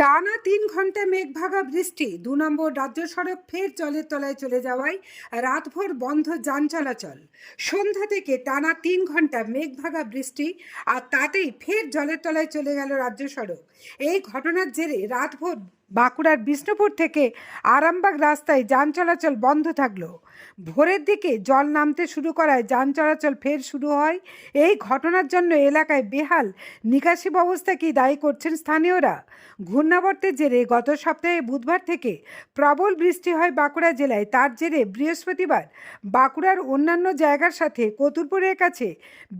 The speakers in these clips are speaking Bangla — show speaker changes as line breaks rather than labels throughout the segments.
টানা ৩ ঘণ্টা মেঘভাঙা বৃষ্টি, ২ নম্বর রাজ্য সড়ক ফের জলের তলায় চলে যাওয়ায় রাতভর বন্ধ যান চলাচল। সন্ধ্যা থেকে টানা ৩ ঘণ্টা মেঘভাঙা বৃষ্টি, আর তাতেই ফের জলের তলায় চলে গেল রাজ্য সড়ক। এই ঘটনার জেরে রাতভর বাঁকুড়ার বিষ্ণুপুর থেকে আরামবাগ রাস্তায় যান চলাচল বন্ধ থাকলো। ভোরের দিকে জল নামতে শুরু করায় যান চলাচল ফের শুরু হয়। এই ঘটনার জন্য এলাকায় বেহাল নিকাশি ব্যবস্থাকেই দায়ী করছেন স্থানীয়রা। ঘূর্ণাবর্তের জেরে গত সপ্তাহে বুধবার থেকে প্রবল বৃষ্টি হয় বাঁকুড়া জেলায়। তার জেরে বৃহস্পতিবার বাঁকুড়ার অন্যান্য জায়গার সাথে কতুলপুরের কাছে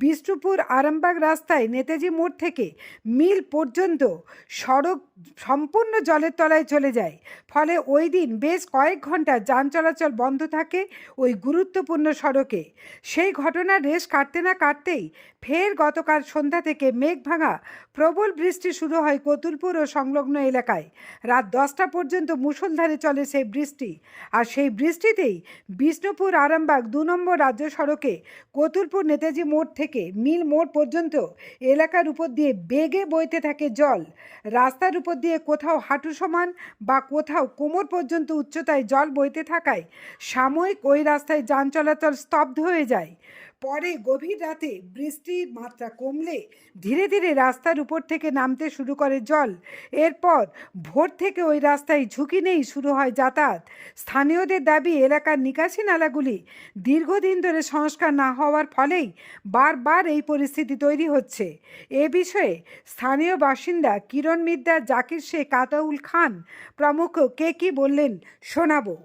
বিষ্ণুপুর আরামবাগ রাস্তায় নেতাজি মোড় থেকে মিল পর্যন্ত সড়ক সম্পূর্ণ জলের তলায় চলে যায়। ফলে ওই দিন বেশ কয়েক ঘন্টা যান চলাচল বন্ধ থাকে ওই গুরুত্বপূর্ণ সড়কে। সেই ঘটনার রেশ কাটতে না কাটতেই ফের গতকাল সন্ধ্যা থেকে মেঘ ভাঙা প্রবল বৃষ্টি শুরু হয় কতুলপুর ও সংলগ্ন এলাকায়। রাত 10টা পর্যন্ত মুষলধারে চলে সেই বৃষ্টি। আর সেই বৃষ্টিতেই বিষ্ণুপুর আরামবাগ ২ নম্বর রাজ্য সড়কে কতুলপুর নেতাজি মোড় থেকে মিল মোড় পর্যন্ত এলাকার উপর দিয়ে বেগে বইতে থাকে জল। রাস্তার উপর দিয়ে কোথাও হাঁটু সমান বা কোথাও কোমর পর্যন্ত উচ্চতায় জল বইতে থাকায় সাময়িক ওই রাস্তায় যান চলাচল স্তব্ধ হয়ে যায়। পরে গভীর রাতে বৃষ্টির মাত্রা কমলে ধীরে ধীরে রাস্তার উপর থেকে নামতে শুরু করে জল। এরপর ভোর থেকে ওই রাস্তায় ঝুঁকি নেই শুরু হয় যাতায়াত। স্থানীয়দের দাবি, এলাকার নিকাশি নালাগুলি দীর্ঘদিন ধরে সংস্কার না হওয়ার ফলেই বারবার এই পরিস্থিতি তৈরি হচ্ছে। এ বিষয়ে স্থানীয় বাসিন্দা কিরণ মিদ্দার, জাকির শেখ, আতাউল খান প্রমুখ কে কি বললেন শোনাবো।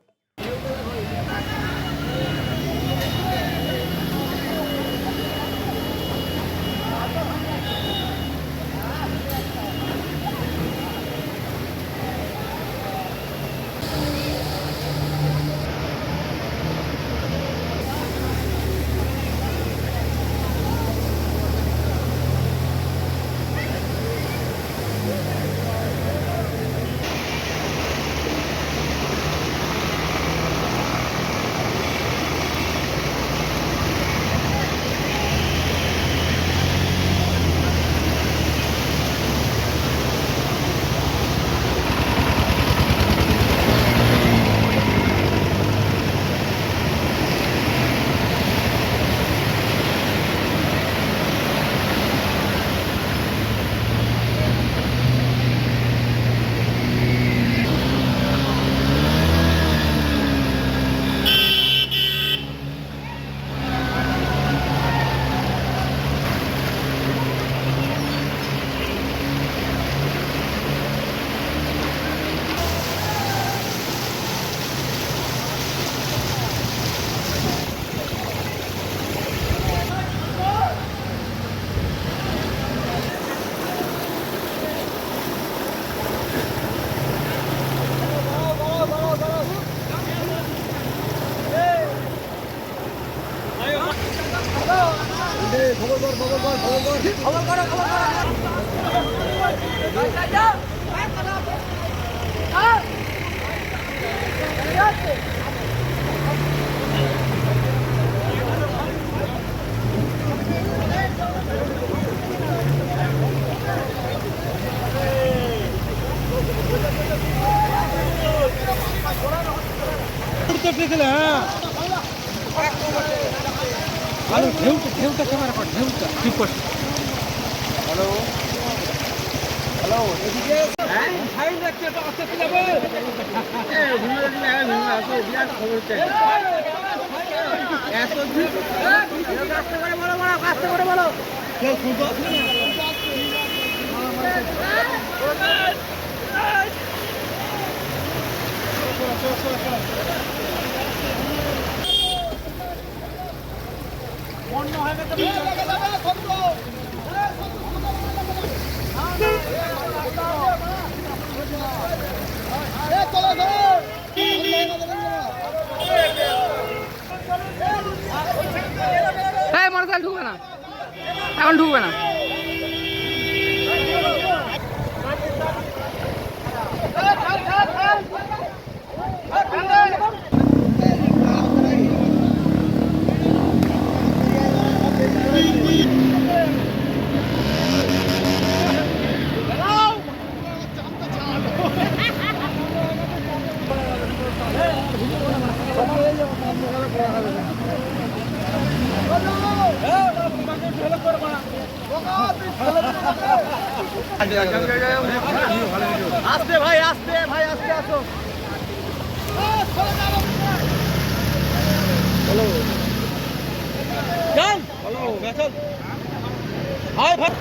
ঢেউটা ক্যামেরা কর, ঢেউটা ঠিক করছে। হ্যালো হ্যালো, এদিকে ফাইল রাখতে তো আসতে যাবে। এই ভিডিও দিলে আসো, বিরাট খবর চাই। এত দিন কাস্তে করে বলো, কাস্তে করে বলো। কেউ শুনতো বন্য হয়ে গেছে।
মোটরসাইকেল ঢুকবে না, এখন ঢুকবে না।
আস্তে ভাই, আস্তে ভাই, আস্তে আসো। হ্যালো জান, হ্যালো চল আয় ভাই।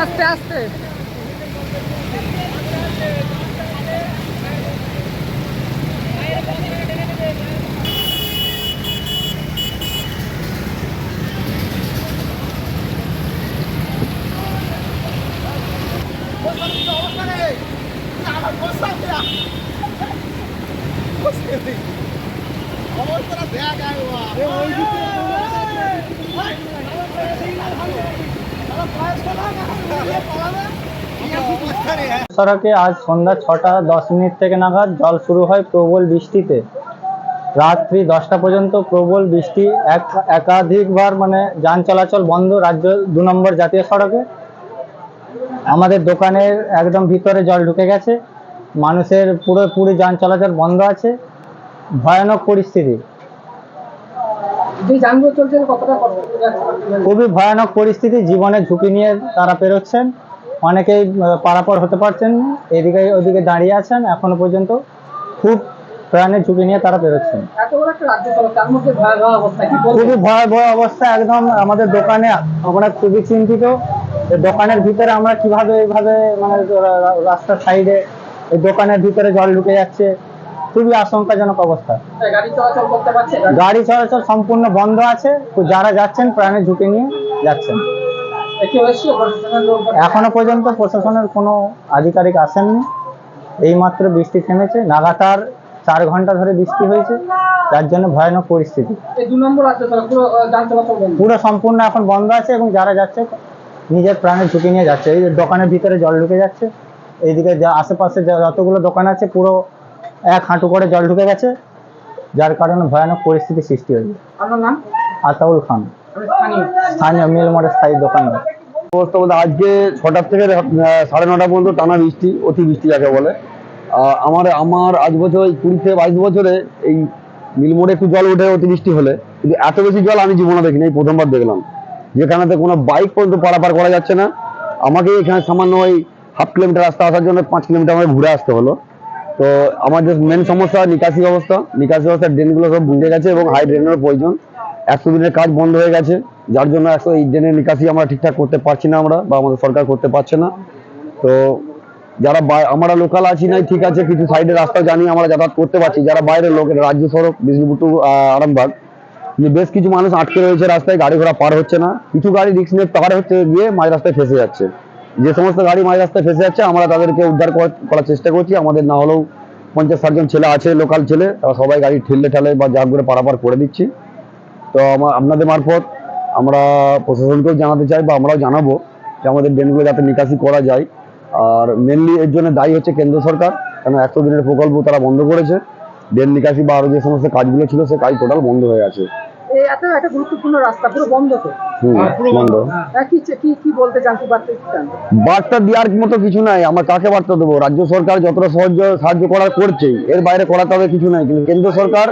আস্তে আস্তে
সড়কে আজ সন্ধ্যা 6:10 থেকে নাগাদ জল শুরু হয় প্রবল বৃষ্টিতে। রাত্রি 10টা পর্যন্ত প্রবল বৃষ্টি, একাধিকবার যান চলাচল বন্ধ রাজ্য 2 নম্বর জাতীয় সড়কে। আমাদের দোকানের একদম ভিতরে জল ঢুকে গেছে, মানুষের পুরোপুরি যান চলাচল বন্ধ আছে, ভয়ানক পরিস্থিতি। খুবই ভয়ানক পরিস্থিতি, জীবনের ঝুঁকি নিয়ে তারা পেরোচ্ছেন, অনেকেই পারাপার হতে পারছেন না, এদিকে ওদিকে দাঁড়িয়ে আছেন, এখনো পর্যন্ত খুব প্রাণের ঝুঁকি নিয়ে তারা পেরোচ্ছেন। খুবই ভয়াবহ অবস্থা একদম। আমাদের দোকানে আমরা খুবই চিন্তিত, দোকানের ভিতরে আমরা কিভাবে এইভাবে রাস্তার সাইডে এই দোকানের ভিতরে জল ঢুকে যাচ্ছে, খুবই আশঙ্কাজনক অবস্থা। গাড়ি চলাচল সম্পূর্ণ বন্ধ আছে, যারা যাচ্ছেন প্রাণের ঝুঁকি নিয়ে যাচ্ছেন। এখনো পর্যন্ত প্রশাসনের কোনো আধিকারিক আসেননি, এইমাত্র বৃষ্টি থেমেছে, লাগাতার 4 ঘন্টা ধরে বৃষ্টি হয়েছে, যার জন্য ভয়ানক পরিস্থিতি। পুরো সম্পূর্ণ এখন বন্ধ আছে এবং যারা যাচ্ছে নিজের প্রাণের ঝুঁকি নিয়ে যাচ্ছে। এই দোকানের ভিতরে জল ঢুকে যাচ্ছে, এইদিকে আশেপাশে যতগুলো দোকান আছে পুরো 1 হাঁটু করে জল ঢুকে গেছে, যার কারণে ভয়ানক পরিস্থিতি সৃষ্টি হয়েছে।
আপনার নাম?
আতাউল খান, স্থানীয় মিল মোড়ের স্থায়ী দোকানদার।
অবস্থা বলতে আজকে 6টা থেকে 9:30 পর্যন্ত টানা বৃষ্টি, অতি বৃষ্টি যাকে বলে। আমার আজ বছর 20 থেকে 22 বছরে এই মিলমোড়ে একটু জল ওঠে অতি বৃষ্টি হলে, কিন্তু এত বেশি জল আমি জীবনে দেখিনি, এই প্রথমবার দেখলাম, যেখানেতে কোনো বাইক পর্যন্ত পারাপার করা যাচ্ছে না। আমাকে এখানে সামান্য ওই 1/2 কিলোমিটার রাস্তা আসার জন্য 5 কিলোমিটার আমাকে ঘুরে আসতে হলো। তো আমাদের মেন সমস্যা নিকাশি ব্যবস্থা, ড্রেনগুলো সব ভেঙে গেছে এবং হাই ড্রেনের প্রয়োজন। 100 দিনের কাজ বন্ধ হয়ে গেছে, যার জন্য এই ড্রেনের নিকাশি আমরা ঠিকঠাক করতে পারছি না, আমরা বা আমাদের সরকার করতে পারছে না। তো যারা আমরা লোকাল আছি নাই ঠিক আছে, কিছু সাইডে রাস্তা জানি আমরা যাতায়াত করতে পারছি, যারা বাইরের লোক, রাজ্য সড়ক বিষ্ণুপুর টু আরামবাগ, যে বেশ কিছু মানুষ আটকে রয়েছে রাস্তায়, গাড়ি ঘোড়া পার হচ্ছে না, কিছু গাড়ি রিস্ক নিয়ে পার হচ্ছে গিয়ে মাঝ রাস্তায় ফেসে যাচ্ছে। যে সমস্ত গাড়ি মাঝ রাস্তায় ফেসে যাচ্ছে আমরা তাদেরকে উদ্ধার করার চেষ্টা করছি। আমাদের না হলেও 50-60 জন ছেলে আছে, লোকাল ছেলে, তারা সবাই গাড়ি ঠেলে ঠেলে বা যা করে পারাপার করে দিচ্ছি। তো আপনাদের মারফত আমরা প্রশাসনকেও জানাতে চাই বা আমরাও জানাবো যে আমাদের ড্রেনগুলো যাতে নিকাশি করা যায়। আর মেনলি এর জন্য দায়ী হচ্ছে কেন্দ্র সরকার, কারণ 100 দিনের প্রকল্প তারা বন্ধ করেছে, ড্রেন নিকাশি বা আরো যে সমস্ত কাজগুলো ছিল সে কাজ টোটাল বন্ধ হয়ে আছে।
একটা গুরুত্বপূর্ণ রাস্তা পুরো বন্ধ তো।
বন্ধ।
কি বলতে চান, কি বার্তা চান?
বার্তা দেওয়ার মতো কিছু নাই, আমরা কাকে বার্তা দেবো? রাজ্য সরকার যতটা সাহায্য করার করছেই, এর বাইরে করার তবে কিছু নাই। কিন্তু কেন্দ্র সরকার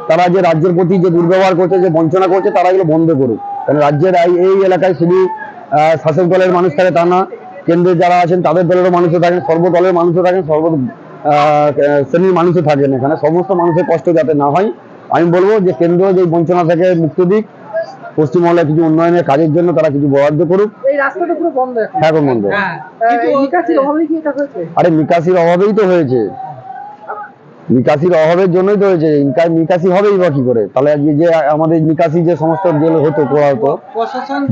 তারা যে রাজ্যের প্রতি যে দুর্ব্যবহার করছে, যে বঞ্চনা করছে, তারা এগুলো বন্ধ করুক। কারণ রাজ্যের এই এলাকায় শুধু শাসক দলের মানুষ থাকে তা না, কেন্দ্রে যারা আছেন তাদের দলেরও মানুষও থাকেন, সর্বদলের মানুষও থাকেন, সর্ব শ্রেণীর মানুষও থাকেন। এখানে সমস্ত মানুষের কষ্ট যাতে না হয়, আমি বলবো যে কেন্দ্র যে বঞ্চনা থেকে মুক্ত দিক, পশ্চিমবাংলায় কিছু উন্নয়নের কাজের জন্য তারা কিছু বরাদ্দ করুক।
এই রাস্তাটা পুরো বন্ধ এখন।
হ্যাঁ, বন্ধ।
নিকাশির অভাবে কি এটা হয়েছে?
আরে নিকাশির অভাবেই তো হয়েছে, নিকাশির অভাবের জন্যই তো হয়েছে। নিকাশি হবেই বা কি করে? তাহলে যে আমাদের নিকাশি যে সমস্ত জেল হতো, করা হতো,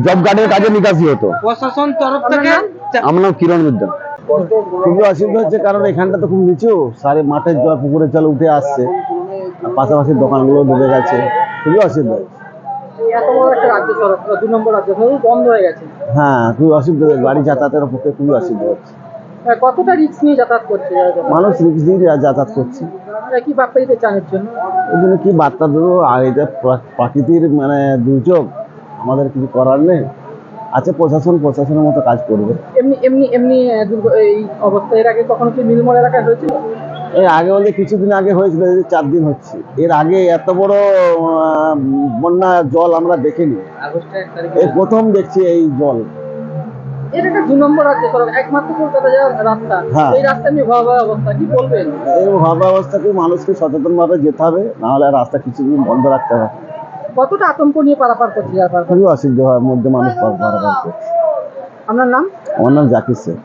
জব কার্ডের কাজে নিকাশি হতো।
প্রশাসন তরফ থেকে
আমার নাম কিরণ বিদ্যা।
খুবই অসুবিধা হচ্ছে, কারণ এখানটা তো খুব নিচু, সারে মাঠের জল, পুকুরের জল উঠে আসছে,
আর পাশাপাশি দোকানগুলো ডুবে গেছে, খুবই অসুবিধা হচ্ছে।
এই এত বড় একটা রাজ্য সড়ক 2 নম্বর রাজ্য সড়ক বন্ধ হয়ে গেছে।
হ্যাঁ, খুবই অসুবিধা, গাড়ি যাতায়াতের পক্ষে খুবই অসুবিধা হচ্ছে।
কতটা রিস্ক নিয়ে যাতায়াত করছে
মানুষ রিক্স দিয়ে যাতায়াত করছে।
কি বার্তা দিতে চান এর জন্য?
এই জন্য কি বার্তা দেবো, আর এটা প্রাকৃতিক মানে দুর্যোগ, আমাদের কিছু করার নেই। আছে প্রশাসন, প্রশাসনের মতো কাজ করবে।
এমনি এমনি এমনি এই অবস্থা এর আগে কখনো কি মিলমোড় এলাকায় হয়েছিল?
এই আগে বলতে কিছুদিন আগে হয়েছিল, এই যে 4 দিন হচ্ছে। এর আগে এত বড় বন্যা জল আমরা দেখিনি, এই প্রথম দেখছি এই জল।
এটা একটা 2 নম্বর রাজ্য সড়ক, একমাত্র কলকাতা যাওয়ার রাস্তা।
হ্যাঁ।
এই রাস্তা নিয়ে ভয়াবহ অবস্থা, কি বলবেন?
এই ব্যবস্থাকে মানুষকে সচেতনভাবে যেতে হবে, নাহলে রাস্তা কিছুদিন বন্ধ রাখতে হবে।
কতটা আতঙ্ক নিয়ে পারাপার করছে যার
খুবই অসুবিধা হয় মধ্যে মানুষ পারাপার করছে।
আপনার নাম?
আমার নাম জাকির শেখ।